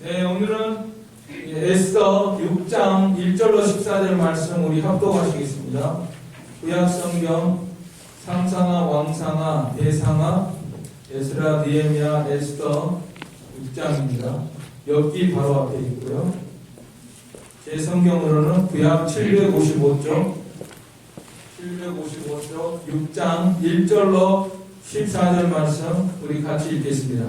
네, 오늘은 에스더 6장 1절로 14절 말씀 우리 합독하시겠습니다. 구약성경 상상하, 왕상하, 대상하, 에스라, 느헤미야, 에스더 6장입니다. 여기 바로 앞에 있고요. 제 성경으로는 구약 755쪽 6장 1절로 14절 말씀 우리 같이 읽겠습니다.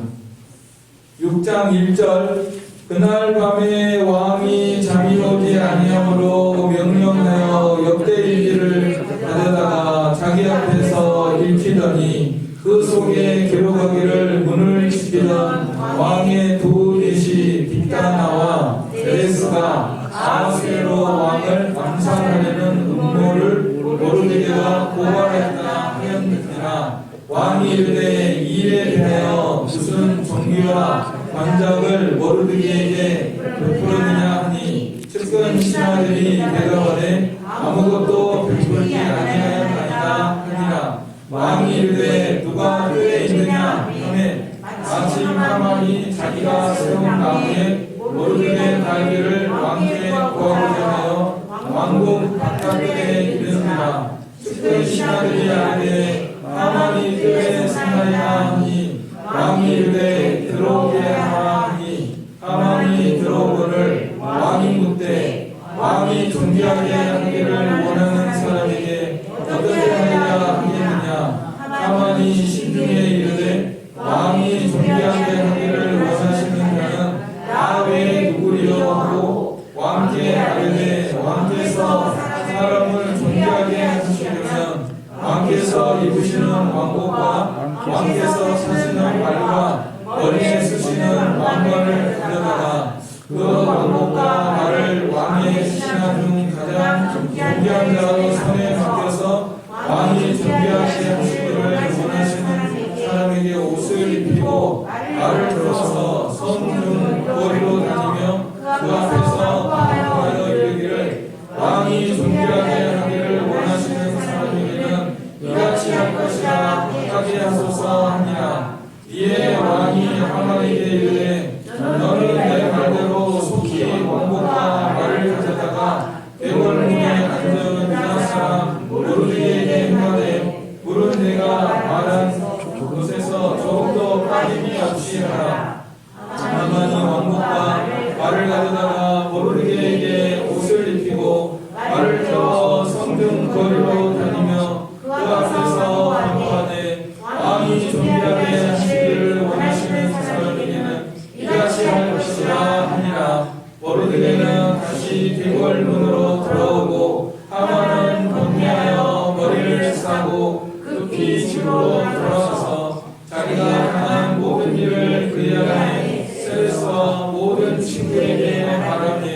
6장 1절 그날 밤에 왕이 잠이 오지 아니하므로 명령하여 역대일기를 가져다가 자기 앞에서 읽히더니 그 속에 기록하기를 문을 지키던 왕의 두 넷이 빅다나와 베레스가 아하스웨로 왕을 암살하려는 음모를 모르드게가 고발했다 하였느니라. 왕이 이르되 이 일에 대하여 무슨 종기와 관작을 모르드게에게 베풀었느냐 하니 측근 신하들이 대답하되 아무것도 베풀지 아니하였나이다 하니라. 왕이 이르되 누가 뜰에 있느냐 하매 마침 하만이 자기가 세운 나무에 모르드게 달기를 왕께 구하고자 하여 왕궁 바깥에 이르니라. 측근 신하들이 아뢰되 하만이 뜰에 생하리라 하니 왕이 이르되 들어오게 하라 하니 하만이 들어오거늘 왕이 묻되 왕이 존귀하게 하기를 원하는 사람에게 어떻게 하리라 하겠느냐. 하만이 신중에 이르되 왕이 존귀하게 하기를 원하시는 자는 나 외에 누구리요 하고 왕께 아뢰되 왕께서 사람을 존귀하게 하시려면 왕께서 입으시는 왕복과 왕께서 사시는 말과 머리에 쓰시는 왕관을 가져다가 그 왕복과 말을 왕의 신하 중 가장 존귀한 자로 손에 맡겨서 왕이 존귀하게 하시기를 원하시는 사람에게 옷을 입히고 말을 들어서 성중 거리로 다니며 그 앞에서 반복하여 이르기를 왕이 존귀하게 하기를 원하시는 사람에게는 이같이 할 것이라 하게 하소서 하니라. 이에 왕이 하만에게 이르되 너는 내 말대로 속히 왕복과 말을 가져다가 대궐문에 앉은 유다 사람 모르드게에게 행하되 물은 내가 말한 곳에서 조금도 빠짐이 없이 하라. 하만이 왕복과 말을 가져다가 모르드게에게 옷을 입히고 말을 들어 성중 거리로 다니며 그 앞에서 반복하되 왕이 존귀하게 하시기를 원하시는 사람에게는 이같이 할 것이라 하니라. 모르드게는 다시 대궐문으로 들어오고 하만은 건미하여 머리를 싸고 급히 집으로 돌아와서 자기가 당한 모든 일을 그의 아내 세레스와 모든 친구에게 말하며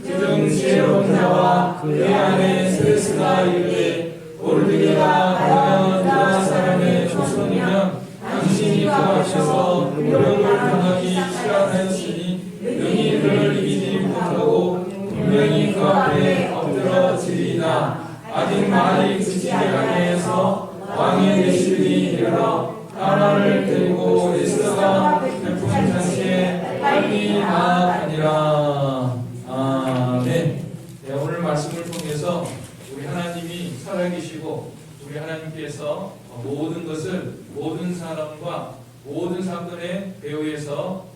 그중 지혜로운 자와 그의 아내 세레스가 이르되 모르드게가 과연 유다 사람의 조손이면 당신이 그 앞에서 노력을 당하기 싫어하였으니 능히 그를 이기지 못하고 분명히 그 앞에 엎드러지리이다. 아직 말이 그치지 아니하여서 왕의 내실이 이르러 하만을 데리고 에스더가 베푼 잔치에 빨리 나아가니라. 아멘. 네, 오늘 말씀을 통해서 우리 하나님이 살아계시고 우리 하나님께서 모든 것을 모든 사람과 모든 사건의 배후에서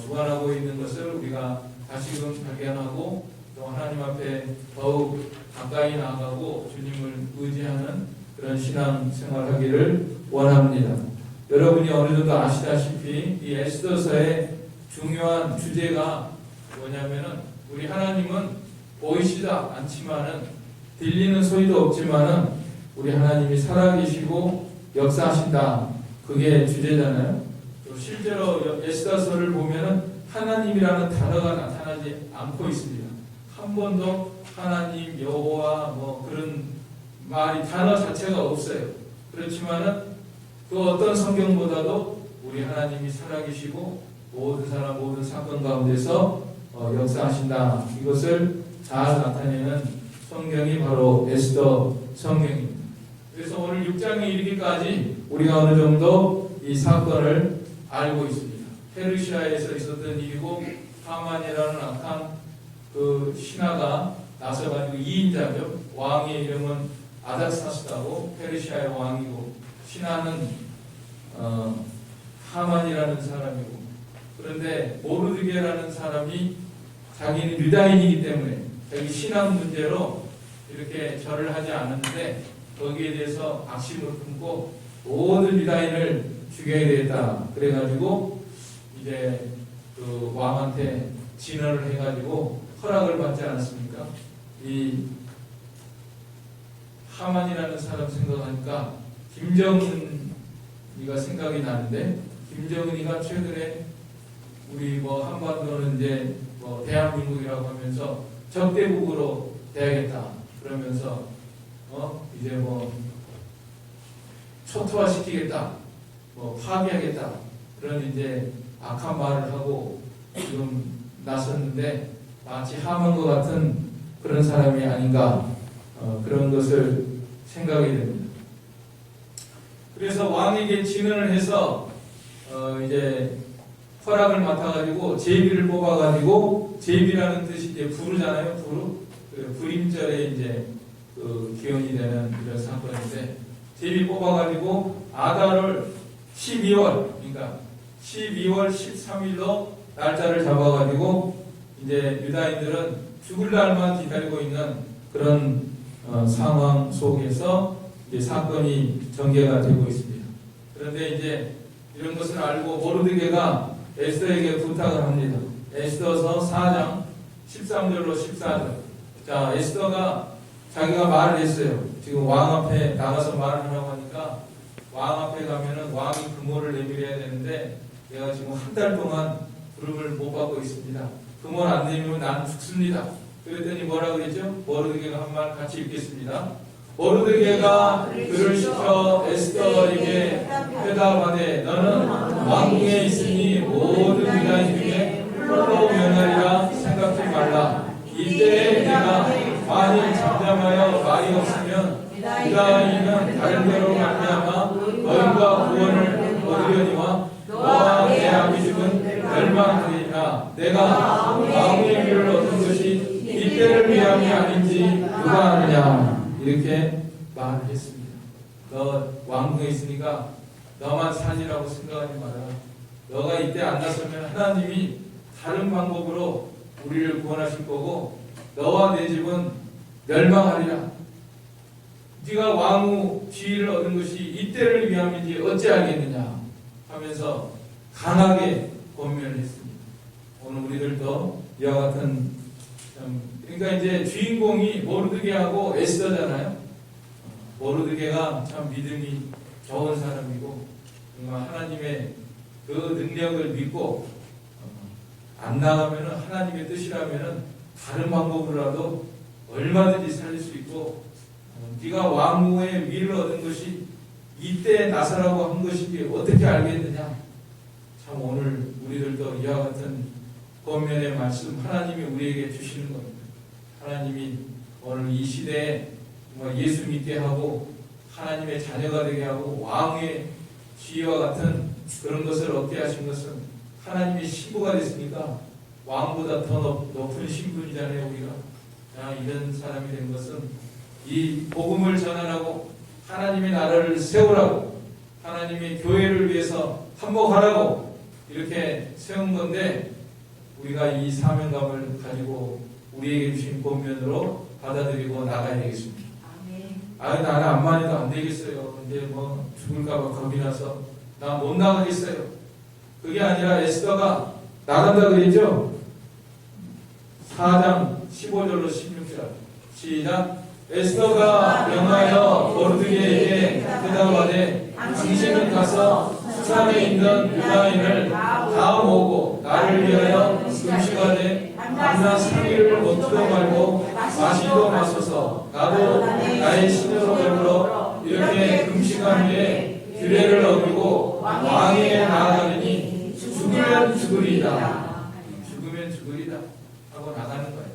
주관하고 있는 것을 우리가 다시금 발견하고 또 하나님 앞에 더욱 가까이 나아가고 주님을 의지하는 그런 신앙 생활하기를 원합니다. 여러분이 어느 정도 아시다시피 이 에스더서의 중요한 주제가 뭐냐면은 우리 하나님은 보이시다 않지만은 들리는 소리도 없지만은 우리 하나님이 살아계시고 역사하신다. 그게 주제잖아요. 또 실제로 에스더서를 보면은 하나님이라는 단어가 나타나지 않고 있습니다. 한 번도 하나님, 여호와 뭐 그런 말이 단어 자체가 없어요. 그렇지만은 그 어떤 성경보다도 우리 하나님이 살아계시고 모든 사람 모든 사건 가운데서 역사하신다. 이것을 잘 나타내는 성경이 바로 에스더 성경입니다. 그래서 오늘 6장에 이르기까지 우리가 어느 정도 이 사건을 알고 있습니다. 페르시아에서 있었던 일이고 하만이라는 악한 그 신하가 나서가지고 2인자죠. 왕의 이름은 아닥사스다고 페르시아의 왕이고 신하는 하만이라는 사람이고, 그런데 모르드게라는 사람이 자기는 유다인이기 때문에 자기 신앙 문제로 이렇게 절을 하지 않았는데 거기에 대해서 악심을 품고 모든 유다인을 죽여야 되겠다 그래가지고 이제 그 왕한테 진언을 해가지고 허락을 받지 않았습니까? 이 하만이라는 사람 생각하니까 김정은이가 생각이 나는데, 김정은이가 최근에 우리 뭐 한반도는 이제 뭐 대한민국이라고 하면서 적대국으로 돼야겠다 그러면서 이제 뭐 초토화시키겠다, 뭐 파괴하겠다 그런 이제 악한 말을 하고 지금 나섰는데 마치 하만과 같은 그런 사람이 아닌가 그런 것을 생각이 됩니다. 그래서 왕에게 진언을 해서 이제 허락을 맡아가지고 제비를 뽑아가지고, 제비라는 뜻이 이제 부르잖아요. 부르. 그 불임절에 이제 그 기원이 되는 이런 사건인데, 제비 뽑아가지고 아달을 12월, 그러니까 12월 13일로 날짜를 잡아가지고 이제 유다인들은 죽을 날만 기다리고 있는 그런 상황 속에서 이제 사건이 전개가 되고 있습니다. 그런데 이제 이런 것을 알고 모르드게가 에스더에게 부탁을 합니다. 에스더서 4장 13절로 14절. 자, 에스더가 자기가 말을 했어요. 지금 왕 앞에 나가서 말을 하라고 하니까 왕 앞에 가면은 왕이 금호를 내밀어야 되는데 내가 지금 한 달 동안 부름을 못 받고 있습니다. 금호를 안 내밀면 나는 죽습니다. 그랬더니 뭐라 그랬죠? 모르드게가 한 말 같이 읽겠습니다. 모르드게가 그를 시켜 에스더에게 대답하되 너는 왕궁에 있으니 모든 유다인 중에 홀로 면하리라 생각지 말라. 이때에 내가 만일 잠잠하여 말이 없으면 유다인은 다른 데로 말미암아 너희가 구원을 얻으려니와 너와 내 아비집은 멸망하리라. 내가 왕의 위를 얻은 것이 이때를 위함이 아닌지 누가 아느냐. 이렇게 말을 했습니다. 너 왕궁에 있으니까 너만 살리라고 생각하지 마라. 너가 이때 안 나서면 하나님이 다른 방법으로 우리를 구원하실 거고 너와 내 집은 멸망하리라. 네가 왕후 지위를 얻은 것이 이때를 위함인지 어찌 알겠느냐 하면서 강하게 권면을 했습니다. 오늘 우리들도 이와 같은 그러니까 이제 주인공이 모르드게하고 에스더잖아요. 모르드게가 참 믿음이 좋은 사람이고 정말 하나님의 그 능력을 믿고 안 나가면은 하나님의 뜻이라면은 다른 방법으로라도 얼마든지 살릴 수 있고 네가 왕후의 위를 얻은 것이 이때 나서라고 한 것인지 어떻게 알겠느냐. 참 오늘 우리들도 이와 같은 권면의 말씀 하나님이 우리에게 주시는 겁니다. 하나님이 오늘 이 시대에 예수 믿게 하고 하나님의 자녀가 되게 하고 왕의 지위와 같은 그런 것을 얻게 하신 것은 하나님의 신부가 됐으니까 왕보다 더 높은 신분이잖아요. 우리가 이런 사람이 된 것은 이 복음을 전하라고 하나님의 나라를 세우라고 하나님의 교회를 위해서 한복하라고 이렇게 세운 건데 우리가 이 사명감을 가지고 우리에게 주신 권면으로 받아들이고 나가야 되겠습니다. 나는 암만 해도 안 되겠어요. 근데 뭐 죽을까봐 겁이 나서 나 못 나가겠어요. 그게 아니라 에스더가 나간다 그랬죠? 4장 15절로 16절 시작. 에스더가 명하여 모르드게에게 대답하되 당신은 가서 수산에 있는 유다인을 다 모으고 나를 위하여 금식하되 밤낮 3일을 먹지도 말고 마시도 마소서. 나도 나의 신으로 배불러 이렇게 금식한 후에 규례를 어기고 왕에게 나아가리니 죽으면 죽으리이다. 죽으면 죽으리다 하고 나가는 거예요.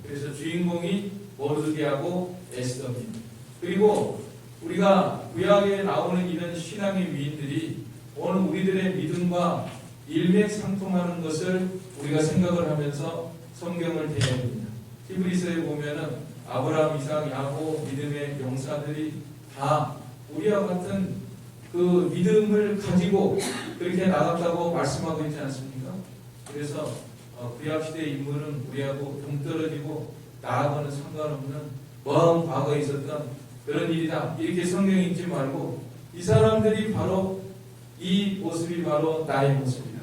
그래서 주인공이 모르드게하고 에스더입니다. 그리고 우리가 구약에 나오는 이런 신앙의 위인들이 오늘 우리들의 믿음과 일맥상통하는 것을 우리가 생각을 하면서 성경을 대해야 됩니다. 히브리서에 보면은 아브라함, 이삭, 야곱 믿음의 용사들이 다 우리와 같은 그 믿음을 가지고 그렇게 나갔다고 말씀하고 있지 않습니까? 그래서 구약시대의 인물은 우리하고 동떨어지고 나하고는 상관없는 먼 과거에 있었던 그런 일이다, 이렇게 성경에 읽지 말고 이 사람들이 바로 이 모습이 바로 나의 모습이다.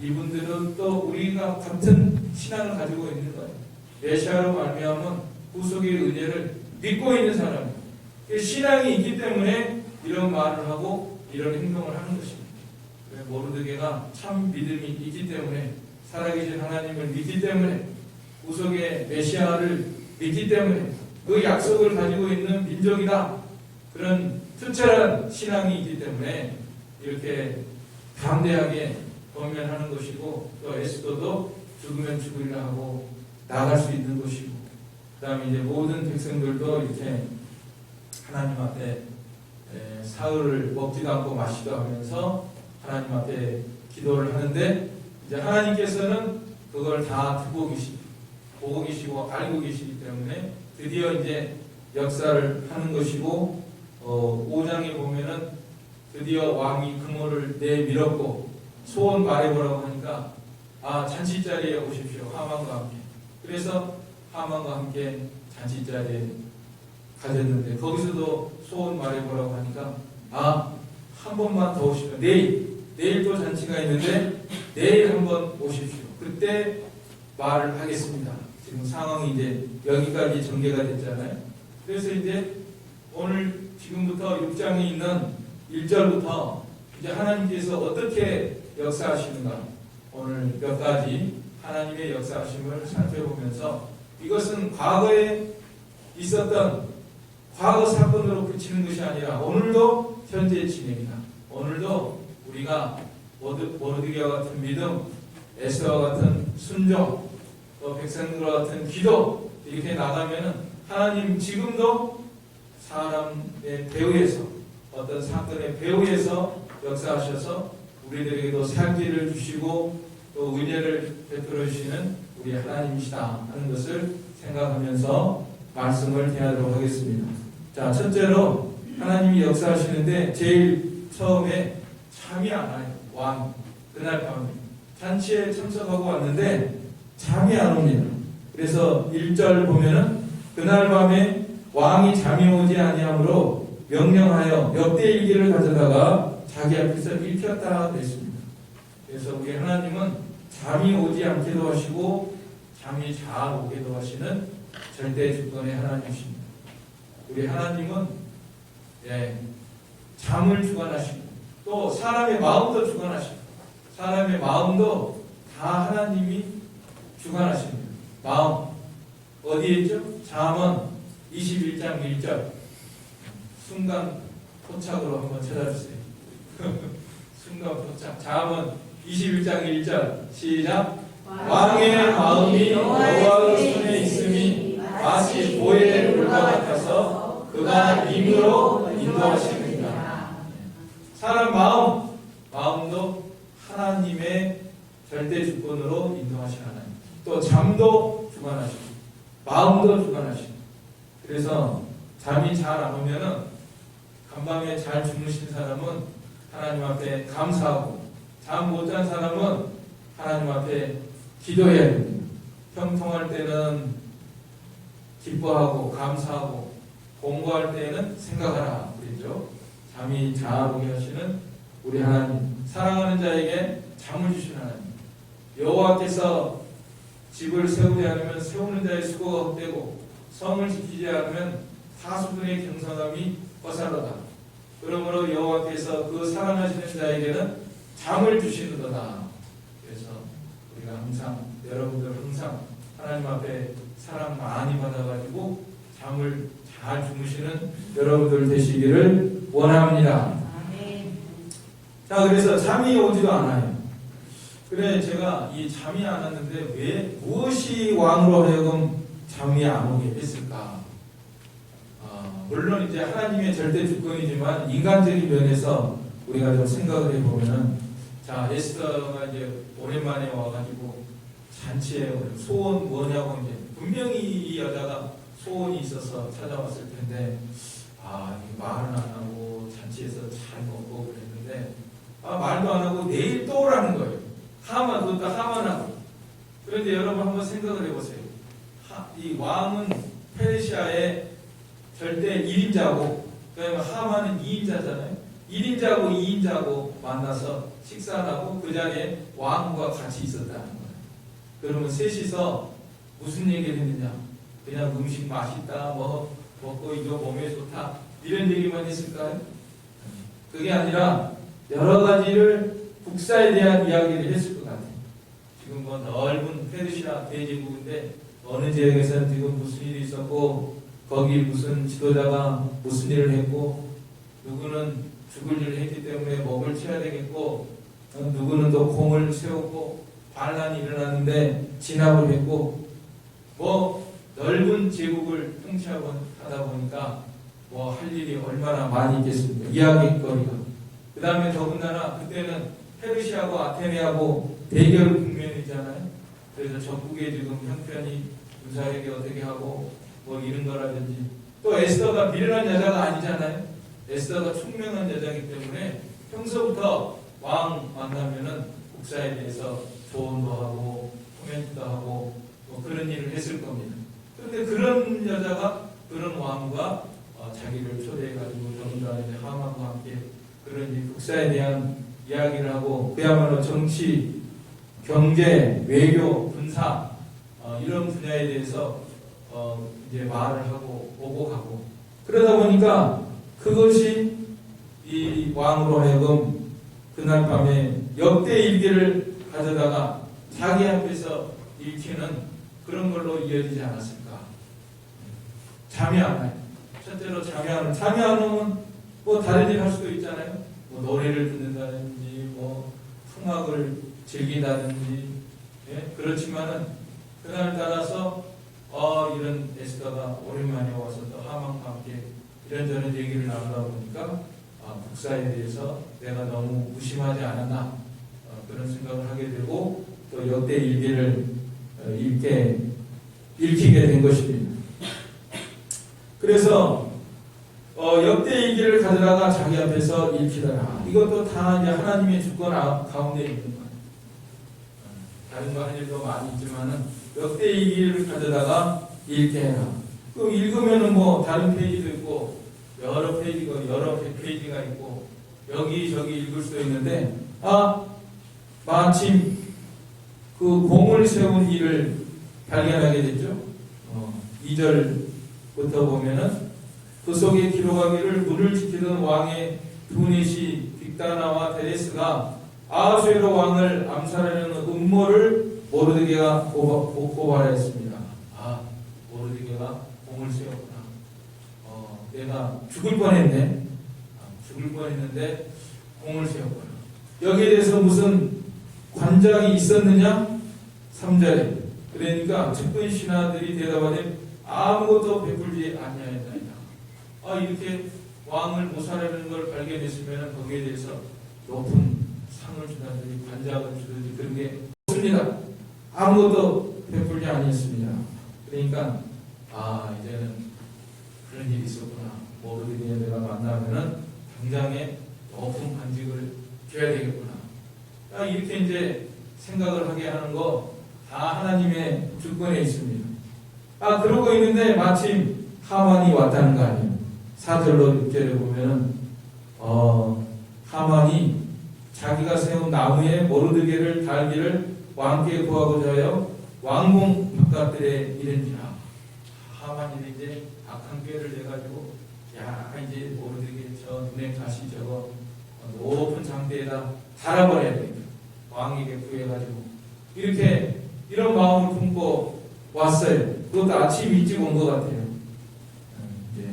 이분들은 또 우리가 같은 신앙을 가지고 있는 거예요. 메시아로 말미암은 구속의 은혜를 믿고 있는 사람, 신앙이 있기 때문에 이런 말을 하고 이런 행동을 하는 것입니다. 모르드게가 참 믿음이 있기 때문에, 살아계신 하나님을 믿기 때문에, 구속의 메시아를 믿기 때문에 그 약속을 가지고 있는 민족이다, 그런 특별한 신앙이 있기 때문에 이렇게 담대하게 권면하는 것이고, 또 에스더도 죽으면 죽으리라 하고 나갈 수 있는 것이고, 그 다음에 이제 모든 백성들도 이렇게 하나님 앞에 사흘을 먹지도 않고 마시도 하면서 하나님 앞에 기도를 하는데, 이제 하나님께서는 그걸 다 듣고 계시고 보고 계시고 알고 계시기 때문에 드디어 이제 역사를 하는 것이고, 5장에 보면은 드디어 왕이 금호를 내밀었고 소원 말해보라고 하니까 잔치자리에 오십시오, 하만과 함께. 그래서 하만과 함께 잔치자리에 가졌는데, 거기서도 소원 말해보라고 하니까 한 번만 더 오시면, 내일 또 잔치가 있는데 내일 한번 오십시오, 그때 말을 하겠습니다. 지금 상황이 이제 여기까지 전개가 됐잖아요. 그래서 이제 오늘 지금부터 6장에 있는 1절부터 이제 하나님께서 어떻게 역사하시는가, 오늘 몇 가지 하나님의 역사하심을 살펴보면서, 이것은 과거에 있었던 과거 사건으로 그치는 것이 아니라 오늘도 현재 진행이다. 오늘도 우리가 모르드게와 같은 믿음, 에스더와 같은 순종, 또 백성들과 같은 기도, 이렇게 나가면은 하나님 지금도 사람의 배후에서, 어떤 사건의 배후에서 역사하셔서 우리들에게도 살기를 주시고 또 은혜를 베풀어 주시는 우리 하나님이시다 하는 것을 생각하면서 말씀을 대하도록 하겠습니다. 자, 첫째로 하나님이 역사하시는데 제일 처음에 잠이 안 와요. 왕 그날 밤에 잔치에 참석하고 왔는데 잠이 안 옵니다. 그래서 1절 보면은 그날 밤에 왕이 잠이 오지 아니하므로 명령하여 몇 대 일기를 가져다가 자기 앞에서 읽혔다 됐습니다. 그래서 우리 하나님은 잠이 오지 않게도 하시고 잠이 잘 오게도 하시는 절대 주권의 하나님이십니다. 우리 하나님은 잠을 주관하시고 또 사람의 마음도 주관하시고, 사람의 마음도 다 하나님이 주관하십니다. 마음 어디에 있죠? 잠언 21장 1절 순간 포착으로 한번 찾아주세요. 순간 포착. 잠언 21장 1절 시작. 왕의 마음이 여호와의 손에 있음이 마치 보혜의 물과 같아서 그가 힘으로 인도하십니다. 사람 마음도 하나님의 절대 주권으로 인도하시는 하나님. 또 잠도 주관하시고 마음도 주관하시고. 그래서 잠이 잘 안 오면은 간밤에 잘 주무신 사람은 하나님 앞에 감사하고, 잠 못 잔 사람은 하나님 앞에 기도해야 됩니다. 형통할 때는 기뻐하고 감사하고, 공부할 때는 생각하라 그랬죠. 잠이 잘 오게 하시는 우리 하나님, 사랑하는 자에게 잠을 주시는 하나님. 여호와께서 집을 세우지 않으면 세우는 자의 수고가 헛되고 성을 지키지 않으면 사수들의 경성함이 허사로다. 그러므로 여호와께서 그 사랑하시는 자에게는 잠을 주시는도다. 그래서 우리가 항상, 여러분들 항상 하나님 앞에 사랑 많이 받아가지고 잠을 잘 주무시는 여러분들 되시기를 원합니다. 자, 그래서 잠이 오지도 않아요. 그래, 제가 이 잠이 안 왔는데 왜, 무엇이 왕으로 하여금 잠이 안 오게 했을까? 물론 이제 하나님의 절대 주권이지만 인간적인 면에서 우리가 좀 생각을 해보면은 자, 에스더가 이제 오랜만에 와가지고 잔치에 소원 뭐냐고 이제 분명히 이 여자가 소원이 있어서 찾아왔을 텐데 말은 안 하고 잔치에서 잘 먹고 그랬는데 말도 안 하고 내일 또 오라는 거예요. 그것도 하만하고. 그런데 여러분 한번 생각을 해보세요. 이 왕은 페르시아의 절대 1인자고 그다음에 하만은 2인자잖아요. 1인자고 2인자고 만나서 식사를 하고 그 자리에 왕과 같이 있었다는 거예요. 그러면 셋이서 무슨 얘기를 했느냐? 그냥 음식 맛있다, 뭐 먹고 이거 몸에 좋다 이런 얘기만 했을까요? 그게 아니라 여러 가지를 국사에 대한 이야기를 했을 것 같아요. 지금 뭐 넓은 페르시아 대제국인데 어느 지역에서는 지금 무슨 일이 있었고 거기 무슨 지도자가 무슨 일을 했고 누구는 죽을 일을 했기 때문에 목을 쳐야 되겠고 누구는 또 공을 세우고 반란이 일어났는데 진압을 했고 뭐 넓은 제국을 통치하고 하다 보니까 뭐 할 일이 얼마나 많이 있겠습니까? 이야기거리가. 그 다음에 더군다나 그때는 페르시아하고 아테네하고 대결 국면이잖아요. 그래서 적국에 지금 형편이 군사력이 어떻게 하고 뭐 이런 거라든지 또 에스더가 미련한 여자가 아니잖아요. 에스더가 총명한 여자이기 때문에 평소부터 왕 만나면은 국사에 대해서 조언도 하고 코멘트도 하고 뭐 그런 일을 했을 겁니다. 그런데 그런 여자가 그런 왕과 자기를 초대해가지고 더군다나 이제 하만과 함께 그런 이 국사에 대한 이야기를 하고 그야말로 정치, 경제, 외교, 군사 이런 분야에 대해서 이제 말을 하고 오고 가고 그러다 보니까 그것이 이 왕으로 하여금 그날 밤에 역대 일기를 가져다가 자기 앞에서 읽히는 그런 걸로 이어지지 않았을까. 잠이 안 나요. 첫째로 잠이 안 오면 뭐 다른 일 할 수도 있잖아요. 뭐 노래를 듣는다든지 뭐 풍악을 즐긴다든지 그렇지만은 그날 따라서 이런 에스더가 오랜만에 와서 또 하만과 함께 이런저런 얘기를 나누다 보니까 국사에 대해서 내가 너무 무심하지 않았나 그런 생각을 하게 되고 또 역대 일기를 읽히게 된 것입니다. 그래서 역대 일기를 가져다가 자기 앞에서 읽히더라. 이것도 다 이제 하나님의 주권 가운데 있는 거예요. 다른 거 할 일도 많이 있지만은 역대 일기를 가져다가 읽게 해라. 그 읽으면은 뭐 다른 페이지도 있고 여러 페이지가 있고 여기저기 읽을 수도 있는데 마침 그 공을 세운 일을 발견하게 됐죠. 2절부터 보면은 그 속에 기록하기를 문을 지키던 왕의 두넷이 빅다나와 데레스가 아하수에로 왕을 암살하려는 음모를 모르드게가 고발했습니다. 모르드게가 공을 세웠구나. 내가 죽을 뻔했네. 죽을 뻔했는데 공을 세웠구나. 여기에 대해서 무슨 관장이 있었느냐? 3절에 그러니까 측근 신하들이 대답하되 아무것도 베풀지 아니하였나이다. 이렇게 왕을 모살하는 걸 발견했으면 거기에 대해서 높은 상을 주다든지 관장을 주든지 그런 게 없습니다. 아무것도 베풀지 아니했습니다. 그러니까 이제는 그런 일이 있었구나. 모르드게 내가 만나면은 당장에 높은 관직을 줘야 되겠구나. 이렇게 이제 생각을 하게 하는 거 다 하나님의 주권에 있습니다. 그러고 있는데 마침 하만이 왔다는 거 아니에요. 4절로 6절에 보면은 하만이 자기가 세운 나무에 모르드게를 달기를 왕께 구하고자 하여 왕궁 바깥들에 이른지라. 하만이 이제 악한 꾀를 내가지고 이제 모르드게 저 눈에 가시 저거 높은 장대에다 달아버려야 되겠다. 왕에게 구해가지고 이런 마음을 품고 왔어요. 그것도 아침 일찍 온 것 같아요. 이제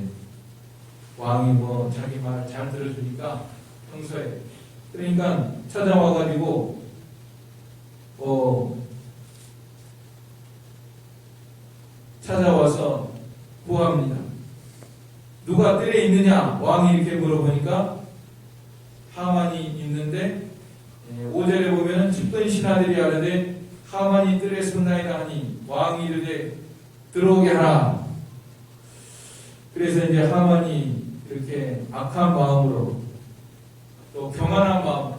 왕이 뭐 자기 말 잘 들어주니까 평소에 그러니까 찾아와가지고 찾아와서 구합니다. 누가 뜰에 있느냐? 왕이 이렇게 물어보니까 하만이 있는데 5절에 쳤나이다 하니 왕이 이르되 들어오게 하라. 그래서 이제 하만이 이렇게 악한 마음으로 또 교만한 마음,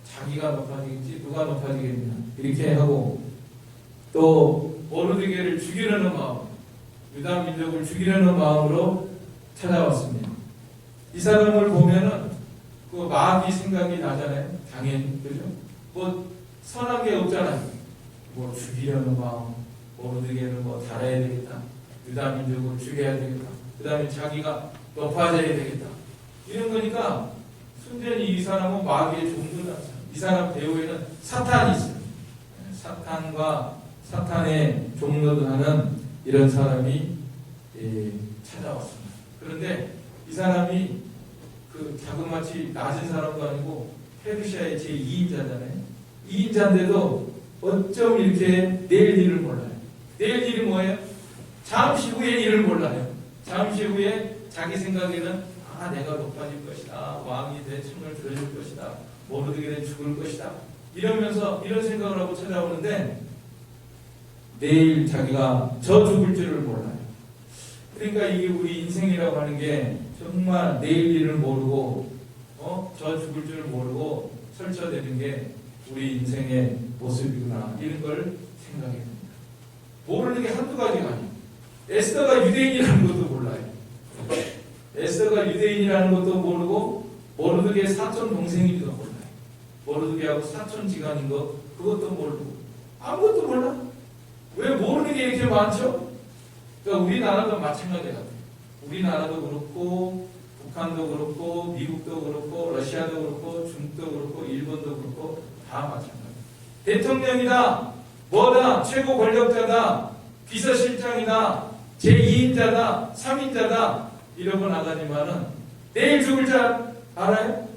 자기가 높아지겠지 누가 높아지겠냐 이렇게 하고 또 모르드게를 죽이려는 마음, 유다 민족을 죽이려는 마음으로 찾아왔습니다. 이 사람을 보면은 그 마귀 생각이 나잖아요. 당연히 그죠? 뭐 선한 게 없잖아요. 뭐 죽이려는 마음, 모르드게를 뭐 달아야 되겠다. 유다 민족을 죽여야 되겠다. 그 다음에 자기가 높아져야 되겠다. 이런 거니까 순전히 이 사람은 마귀의 종류다. 이 사람 배후에는 사탄이 있어요. 사탄과 사탄의 종로도 하는 이런 사람이 찾아왔습니다. 그런데 이 사람이 그 자그마치 낮은 사람도 아니고 페르시아의 제2인자잖아요. 2인자인데도 어쩜 이렇게 내일 일을 몰라요. 내일 일이 뭐예요? 잠시 후의 일을 몰라요. 잠시 후에 자기 생각에는 내가 높아질 것이다. 왕이 내 층을 들어줄 것이다. 모르드게는 죽을 것이다. 이러면서 이런 생각을 하고 찾아오는데 내일 자기가 저 죽을 줄을 몰라요. 그러니까 이게 우리 인생이라고 하는 게 정말 내일 일을 모르고 저 죽을 줄을 모르고 설쳐되는 게 우리 인생의 모습이구나 이런 걸 생각해야 됩니다. 모르는 게 한두 가지가 아니에요. 에스더가 유대인이라는 것도 몰라요. 에스더가 유대인이라는 것도 모르고 모르드게 사촌 동생인지도 몰라요. 모르드게하고 사촌 지간인 거 그것도 모르고 아무것도 몰라. 왜 모르는 게 이렇게 많죠? 그러니까 우리나라도 마찬가지 같아요. 우리나라도 그렇고 북한도 그렇고 미국도 그렇고 러시아도 그렇고 중국도 그렇고 일본도 그렇고 다 마찬가지. 대통령이다, 뭐다, 최고 권력자다, 비서실장이다, 제2인자다, 3인자다 이러고 나가지만은 내일 죽을 줄 알아요?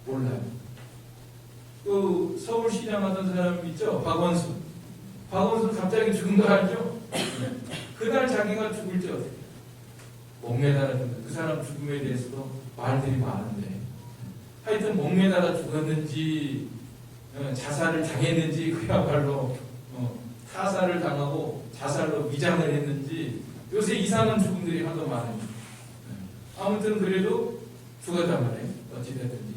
몰라요. 그 서울시장 하던 사람 있죠? 박원순. 박원순 갑자기 죽은 거 알죠? 그날 자기가 죽을지 어떻게 목매달았는데 그 사람 죽음에 대해서도 말들이 많은데 하여튼 목매달아 죽었는지 자살을 당했는지 그야말로 타살을 당하고 자살로 위장을 했는지 요새 이상한 죽음들이 하도 많아요. 아무튼 그래도 죽었단 말이에요. 어찌됐든지.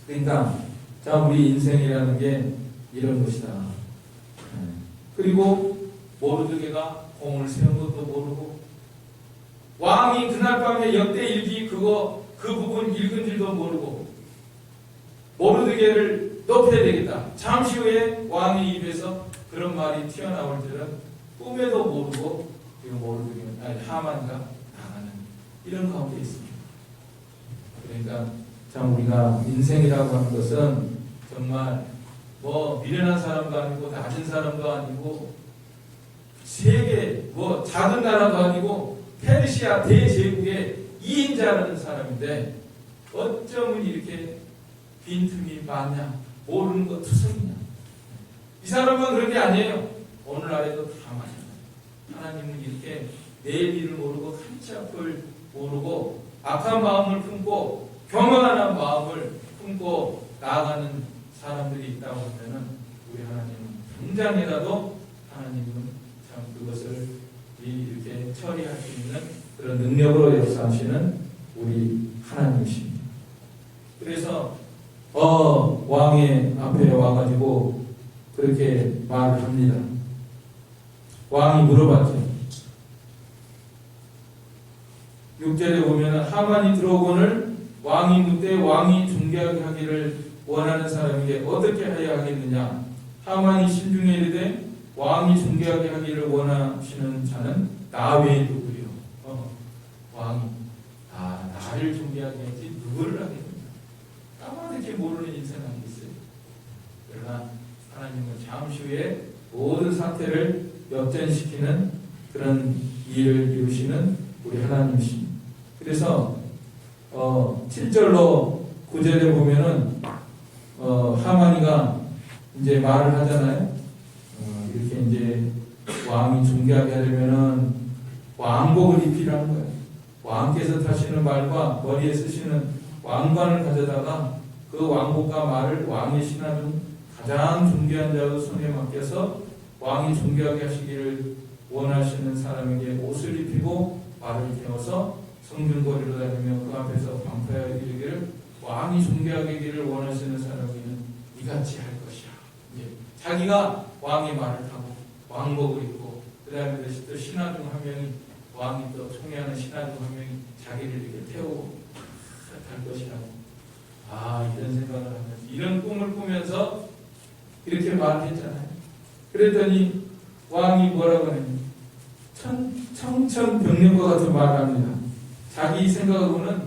그러니까 자 우리 인생이라는 게 이런 것이다. 그리고 모르드게가 공을 세운 것도 모르고 왕이 그날 밤에 역대일기 그 부분 읽은 줄도 모르고 모르드게를 높여야 되겠다. 잠시 후에 왕의 입에서 그런 말이 튀어나올 줄은 꿈에도 모르고 지금 모르드게는 하만과 당하는 이런 가운데 있습니다. 그러니까 참 우리가 인생이라고 하는 것은 정말 뭐 미련한 사람도 아니고 낮은 사람도 아니고 세계 뭐 작은 나라도 아니고 페르시아 대제국의 2인자라는 사람인데 어쩌면 이렇게 빈틈이 많냐 모르는 것 투성이냐. 이 사람만 그런 게 아니에요. 오늘날에도 다 마찬가지예요. 하나님은 이렇게 내일 일을 모르고 한치 앞을 모르고 악한 마음을 품고 교만한 마음을 품고 나아가는 사람들이 있다고 하면은 우리 하나님은 당장이라도 하나님은 참 그것을 이렇게 처리할 수 있는 그런 능력으로 역사하시는 우리 하나님이십니다. 그래서 왕의 앞에 와가지고 그렇게 말을 합니다. 왕이 물어봤죠. 6절에 보면 하만이 들어오거늘 왕이 묻되 왕이 존귀하게 하기를 원하는 사람에게 어떻게 하여야 하겠느냐. 하만이 신중에 이르되 왕이 존귀하게 하기를 원하시는 자는 나 외에 누구리요. 왕이 나를 존귀하게 하지 누구를 하겠느냐. 까마득히 모르는 인생이 있어요. 그러나 하나님은 잠시 후에 모든 상태를 역전시키는 그런 일을 이루시는 우리 하나님이십니다. 그래서 7절로 9절에 보면은 하만이가 이제 말을 하잖아요. 이렇게 이제 왕이 존귀하게 하려면은 왕복을 입히라는 거예요. 왕께서 타시는 말과 머리에 쓰시는 왕관을 가져다가 그 왕복과 말을 왕의 신하중 가장 존귀한 자의 손에 맡겨서 왕이 존귀하게 하시기를 원하시는 사람에게 옷을 입히고 말을 태워서 성중거리로 다니며 그 앞에서 방패하여 이르기를 왕이 존귀하게 하기를 원하시는 사람에게는 이같이 할 것이야. 이제 자기가 왕의 말을 타고 왕복을 입고 그 다음에 또 신하 중 한 명이 왕이 또 총애하는 신하 중 한 명이 자기를 이렇게 태우고 갈 것이라고 이런 생각을 하면서 이런 꿈을 꾸면서 이렇게 말했잖아요. 그랬더니 왕이 뭐라고 하냐면 청천벽력과 같은 말을 합니다. 자기 생각하고는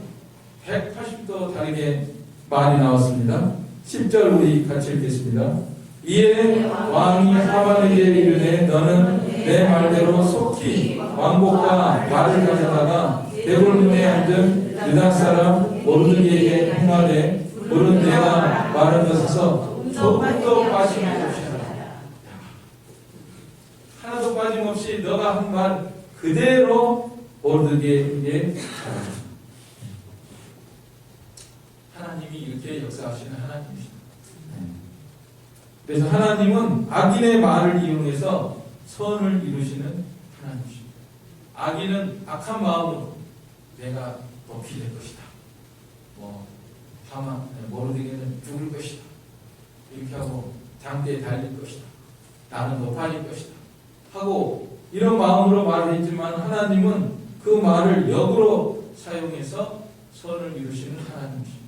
180도 다르게 말이 나왔습니다. 10절 우리 같이 읽겠습니다. 이에 왕이 하만에게 이르되 너는 내 말대로 속히 왕복과 말을 가져다가 대궐문에 앉은 유다 사람 모르드게에게 행하되 너는 내가 말한 것에서 조금도 빠짐없이 하나도 빠짐없이 너가 한 말 그대로 모르드게에게 하라. 하나님이 이렇게 역사하시는 하나님이십니다. 그래서 하나님은 악인의 말을 이용해서 선을 이루시는 하나님이십니다. 악인은 악한 마음으로 내가 높이 될 것이다. 하만 모르드게는 죽을 것이다. 이렇게 하고 장대에 달릴 것이다. 나는 높아질 것이다. 하고 이런 마음으로 말을 했지만 하나님은 그 말을 역으로 사용해서 선을 이루시는 하나님이십니다.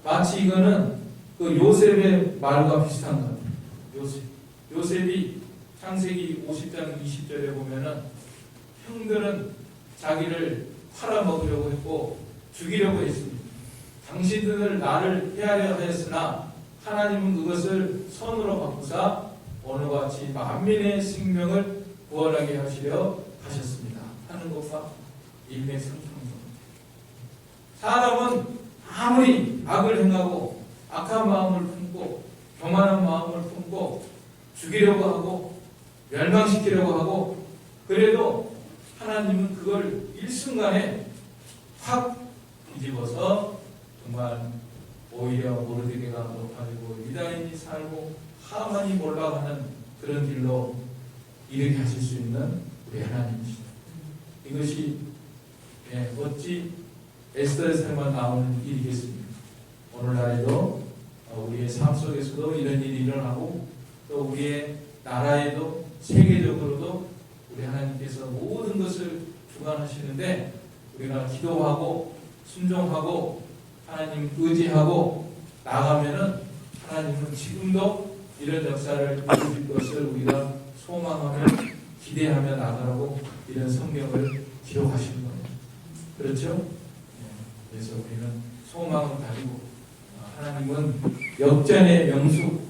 마치 이거는 그 요셉의 말과 비슷한 것 같아요. 요셉이 창세기 50장 20절에 보면은 형들은 자기를 팔아먹으려고 했고 죽이려고 했습니다. 당신들은 나를 해하려 했으나 하나님은 그것을 선으로 바꾸사 오늘과 같이 만민의 생명을 구원하게 하시려 하셨습니다. 하는 것과 일맥상통합니다. 사람은 아무리 악을 행하고 악한 마음을 품고 교만한 마음을 품고 죽이려고 하고 멸망시키려고 하고 그래도 하나님은 그걸 일순간에 확 뒤집어서 정말 오히려 모르드게가 높아지고 유다인이 살고 하만이 몰락하는 그런 길로 이르게 하실 수 있는 우리 하나님이시다. 이것이 어찌 에스더에서만 나오는 일이겠습니까? 오늘날에도 우리의 삶 속에서도 이런 일이 일어나고 또 우리의 나라에도 세계적으로도 우리 하나님께서 모든 것을 주관하시는데 우리가 기도하고 순종하고 하나님 의지하고 나가면은 하나님은 지금도 이런 역사를 이루실 것을 우리가 소망하며 기대하며 나가라고 이런 성경을 기록하시는 거예요. 그렇죠? 그래서 우리는 소망을 가지고 하나님은 역전의 명수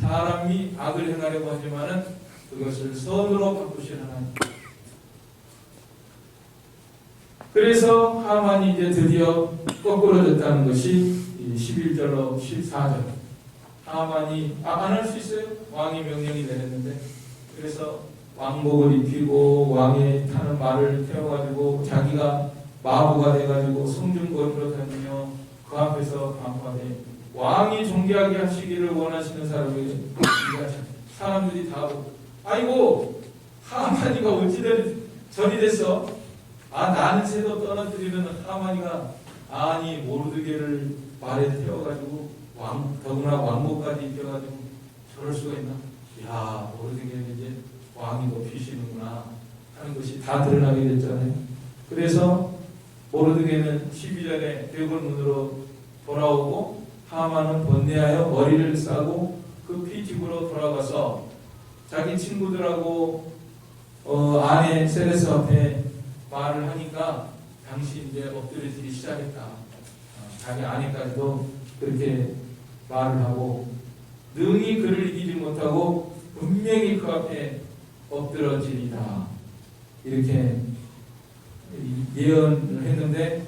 사람이 악을 행하려고 하지만은 그것을 선으로 바꾸실 하나님. 그래서 하만이 이제 드디어 거꾸러졌다는 것이 11절로 14절. 하만이 안 할 수 있어요? 왕이 명령이 내렸는데. 그래서 왕복을 입히고 왕의 타는 말을 태워가지고 자기가 마부가 돼가지고 성중거리로 다니며 그 앞에서 방파되 왕이 존귀하게 하시기를 원하시는 사람들이 다 아이고 하만이가 어찌된 전이 됐어? 나는 새도 떨어뜨리는 하만이가 아니 모르드게를 말에 태워가지고 더구나 왕복까지 입혀가지고 저럴 수가 있나? 야 모르드게는 이제 왕이 높이시는구나 하는 것이 다 드러나게 됐잖아요. 그래서 모르드게는 12절에 대궐문으로 돌아오고 하만은 번뇌하여 머리를 싸고 급히 집으로 돌아가서 자기 친구들하고 아내 세레스 앞에 말을 하니까 당시 이제 엎드려지기 시작했다. 자기 아내까지도 그렇게 말을 하고 능히 그를 이기지 못하고 분명히 그 앞에 엎드러지리다. 이렇게 예언을 했는데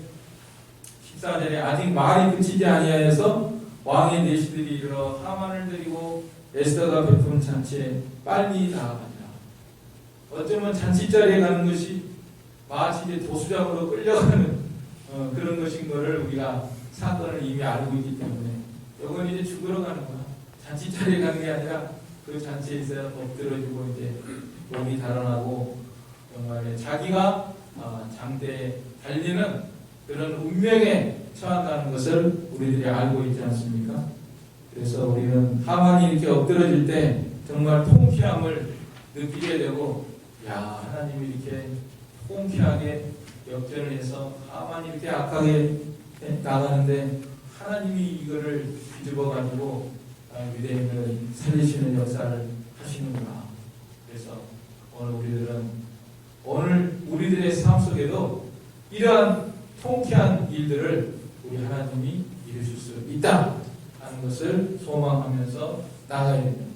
14절에 아직 말이 그치지 아니하여서 왕의 내시들이 이르러 하만을 데리고 에스더가 베푼 잔치에 빨리 나아간다. 어쩌면 잔치자리에 가는 것이 마치 이제 도수장으로 끌려가는 그런 것인 것을 우리가 사건을 이미 알고 있기 때문에 이건 이제 죽으러 가는 거야. 잔치자리에 가는 게 아니라 그 잔치에서 엎드러지고 이제 몸이 달아나고 정말 자기가 장대에 달리는 그런 운명에 처한다는 것을 우리들이 알고 있지 않습니까? 그래서 우리는 하만이 이렇게 엎드러질 때 정말 통쾌함을 느끼게 되고, 야, 하나님이 이렇게 통쾌하게 역전을 해서 하만이 이렇게 악하게 나가는데 하나님이 이거를 뒤집어 가지고 유대인을 살리시는 역사를 하시는구나. 그래서 오늘 우리들의 삶 속에도 이러한 통쾌한 일들을 우리 하나님이 이루실 수 있다 하는 것을 소망하면서 나가야 됩니다.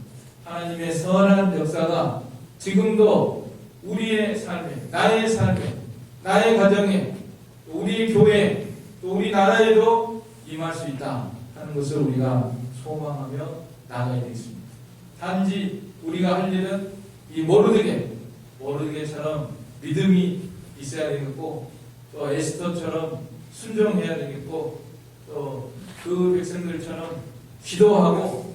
하나님의 선한 역사가 지금도 우리의 삶에, 나의 삶에, 나의 가정에, 우리 교회, 또 우리 나라에도 임할 수 있다 하는 것을 우리가 소망하며 나가야 되겠습니다. 단지 우리가 할 일은 이 모르드게처럼 믿음이 있어야 되겠고, 또 에스더처럼 순종해야 되겠고, 또 그 백성들처럼 기도하고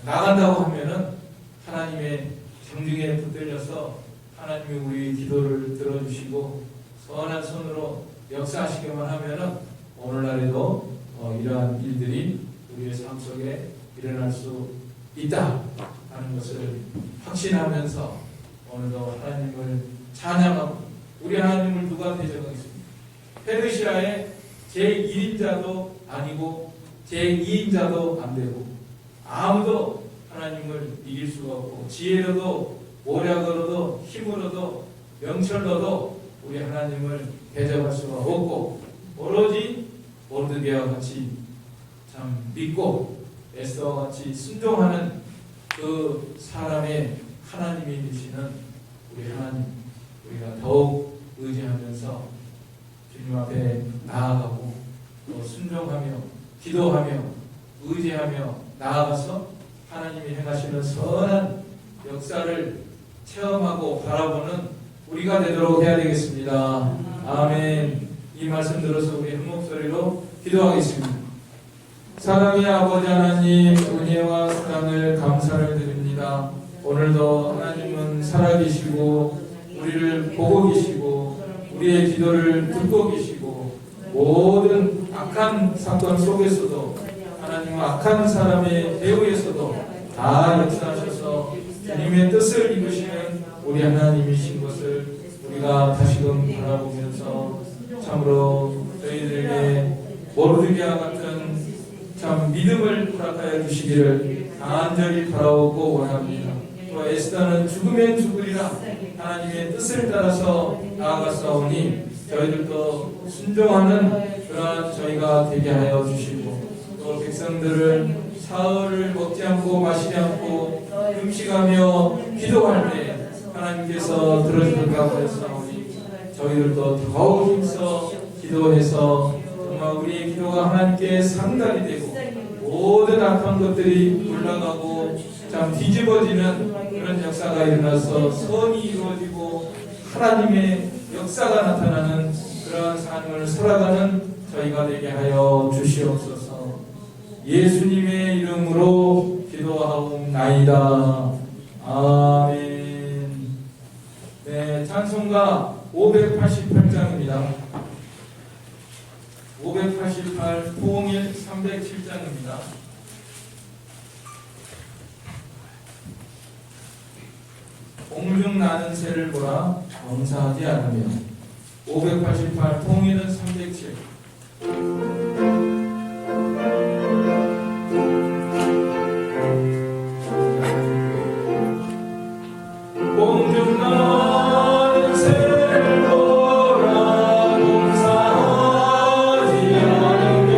나간다고 하면은 하나님의 정중에 붙들려서 하나님이 우리 기도를 들어주시고 선한 손으로 역사하시기만 하면은 오늘날에도 이러한 일들이 우리의 삶 속에 일어날 수 있다 하는 것을 확신하면서 오늘도 하나님을 찬양하고, 우리 하나님을 누가 대적하겠습니까? 페르시아의 제1인자도 아니고 제2인자도 안 되고 아무도 하나님을 이길 수가 없고, 지혜로도 모략으로도 힘으로도 명철로도 우리 하나님을 대적할 수가 없고, 오로지 모르드게와 같이 참 믿고 에스더와 같이 순종하는 그 사람의 하나님이 되시는 우리 하나님, 우리가 더욱 의지하면서 주님 앞에 나아가고 또 순종하며 기도하며 의지하며 나아가서 하나님이 행하시는 선한 역사를 체험하고 바라보는 우리가 되도록 해야 되겠습니다. 아멘. 이 말씀 들어서 우리 한 목소리로 기도하겠습니다. 사랑의 아버지 하나님, 은혜와 사랑을 감사를 드립니다. 오늘도 하나님은 살아계시고 우리를 보고 계시고 우리의 기도를 듣고 계시고, 모든 악한 사건 속에서도 하나님은 악한 사람의 배후에서도 다 역사하셔서 주님의 뜻을 이루시는 우리 하나님이신 것을 우리가 다시금 바라보면서 참으로 저희들에게 모르드게와 같은 참 믿음을 허락하여 주시기를 간절히 바라오고 원합니다. 또 에스더는 죽으면 죽으리라 하나님의 뜻을 따라서 나아갔사오니 저희들도 순종하는 그러한 저희가 되게 하여 주시고, 또 백성들을 사흘을 먹지 않고 마시지 않고 금식하며 기도할 때 하나님께서 들어주실까 하였사오니 저희들도 더욱 힘써 기도해서 정말 우리의 기도가 하나님께 상달이 되고 모든 악한 것들이 물러가고 참 뒤집어지는 그런 역사가 일어나서 선이 이루어지고 하나님의 역사가 나타나는 그러한 삶을 살아가는 저희가 되게 하여 주시옵소서. 예수님의 이름으로 기도하옵나이다. 아멘. 네, 찬송가 588장입니다. 588 통일 307장입니다. 공중 나는 새를 보라 범사하지 않으며. 588 통일은 307. 공중 나는 새를 보라 범사하지 않으며,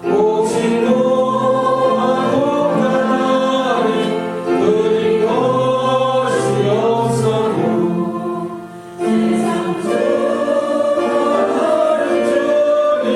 혹시 노하고 나를 그릴 것이 없어도 세상 주를 주님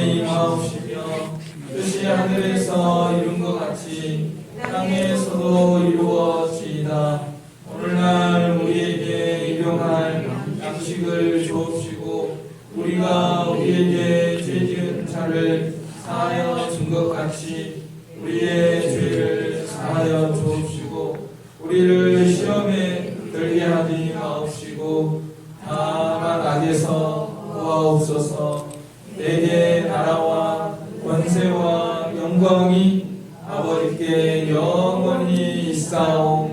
하나님 하옵시며 뜻이 하늘에서 이룬 것 같이 땅에서도 이루어지이다. 오늘날 우리에게 일용할 양식을 주옵시고 우리가 우리에게 죄 지은 자를 사하여 준 것 같이 우리의 죄를 사하여 주옵시고 우리를 시험에 들게 하지 마옵시고 다만 악에서 구하옵소서. 내게 나라와 권세와 영광이 아버지께 영원히 있사옵나이다.